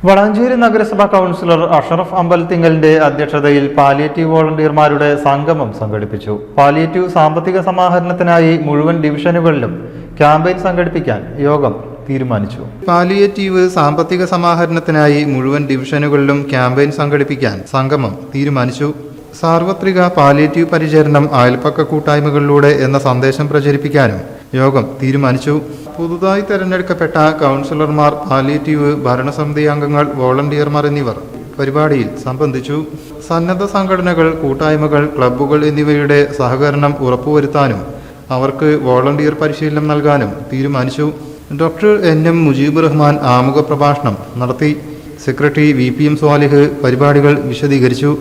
വളാഞ്ചേരി നഗരസഭാ കൗൺസിലർ അഷറഫ് അമ്പലത്തിങ്കലിന്റെ അധ്യക്ഷതയിൽ പാലിയേറ്റീവ് വോളണ്ടിയർമാരുടെ സംഗമം സംഘടിപ്പിച്ചു. പാലിയേറ്റീവ് സാമ്പത്തിക സമാഹരണത്തിനായി മുഴുവൻ ഡിവിഷനുകളിലും ക്യാമ്പയിൻ സംഘടിപ്പിക്കാൻ യോഗം തീരുമാനിച്ചു. പാലിയേറ്റീവ് സാമ്പത്തിക സമാഹരണത്തിനായി മുഴുവൻ ഡിവിഷനുകളിലും ക്യാമ്പയിൻ സംഘടിപ്പിക്കാൻ സംഗമം തീരുമാനിച്ചു. സാർവത്രിക പാലിയേറ്റീവ് പരിചരണം അയൽപ്പക്ക കൂട്ടായ്മകളിലൂടെ എന്ന സന്ദേശം പ്രചരിപ്പിക്കാനും യോഗം തീരുമാനിച്ചു. പുതുതായി തെരഞ്ഞെടുക്കപ്പെട്ട കൗൺസിലർമാർ, പാലിയേറ്റീവ് ഭരണസമിതി അംഗങ്ങൾ, വോളണ്ടിയർമാർ എന്നിവർ പരിപാടിയിൽ സംബന്ധിച്ചു. സന്നദ്ധ സംഘടനകൾ, കൂട്ടായ്മകൾ, ക്ലബ്ബുകൾ എന്നിവയുടെ സഹകരണം ഉറപ്പുവരുത്താനും അവർക്ക് വോളണ്ടിയർ പരിശീലനം നൽകാനും തീരുമാനിച്ചു. ഡോക്ടർ NM മുജീബ് റഹ്മാൻ ആമുഖ പ്രഭാഷണം നടത്തി. സെക്രട്ടറി VPM സ്വാലിഹ് പരിപാടികൾ വിശദീകരിച്ചു.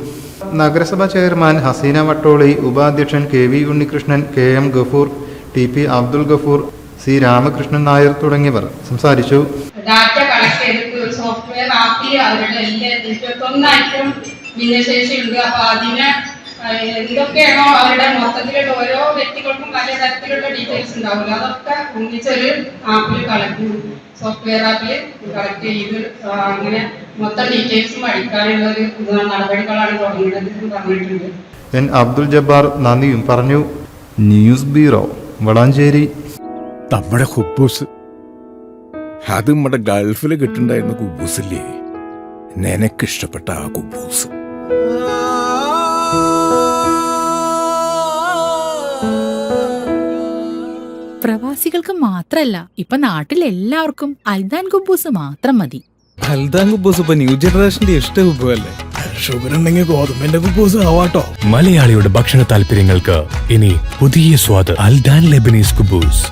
നഗരസഭാ ചെയർമാൻ ഹസീന വട്ടോളി, ഉപാധ്യക്ഷൻ KV Unnikrishnan, KM Gafoor, TP Abdul Gafoor, C Ramakrishnan Nair തുടങ്ങിയവർ സംസാരിച്ചു. ഡാറ്റ കളക്ട് ചെയ്ത് ഒരു സോഫ്റ്റ്വെയർ ആപ്പിൽ അവരുടെ 21 ഐറ്റം ഭിന്നശേഷിയുണ്ട്. അപ്പൊ അതിന് എന്തൊക്കെയാണോ അവരുടെ മൊത്തത്തിലുള്ള ഓരോ വ്യക്തികൾക്കും പല തരത്തിലുള്ള ഡീറ്റെയിൽസ് ഉണ്ടാവില്ല, അതൊക്കെ ഒന്നിച്ചൊരു ആപ്പിൽ സോഫ്റ്റ്വെയർ ആപ്പിൽ കളക്ട് ചെയ്ത് അങ്ങനെ മൊത്തം ഡീറ്റെയിൽസും അടിക്കാനുള്ള ഒരു നടപടികളാണ് തുടങ്ങുന്നത് പറഞ്ഞിട്ടുണ്ട്. N അബ്ദുൽ ജബ്ബാർ നന്ദിയും പറഞ്ഞു. News bureau, Valanchery. നമ്മുടെ കുബൂസ്, അത് നമ്മുടെ ഗൾഫിൽ കിട്ടുണ്ടായിരുന്ന കുബൂസില്ലേ, നിനക്കിഷ്ടപ്പെട്ട ആ കുബൂസ്. പ്രവാസികൾക്ക് മാത്രല്ല, ഇപ്പൊ നാട്ടിൽ എല്ലാവർക്കും അൽദാൻ കുബൂസ് മാത്രം മതി. അൽദാൻ കുബൂസ് ഇപ്പൊ ന്യൂ ജനറേഷന്റെ ഇഷ്ട കുബുവല്ലേ. ഷുഗർ ഉണ്ടെങ്കിൽ ഗോതമ്പിന്റെ കുബൂസ് ആവാട്ടോ. മലയാളിയുടെ ഭക്ഷണ താല്പര്യങ്ങൾക്ക് ഇനി പുതിയ സ്വാദ്. അൽദാൻ ലെബനീസ് കുബൂസ്.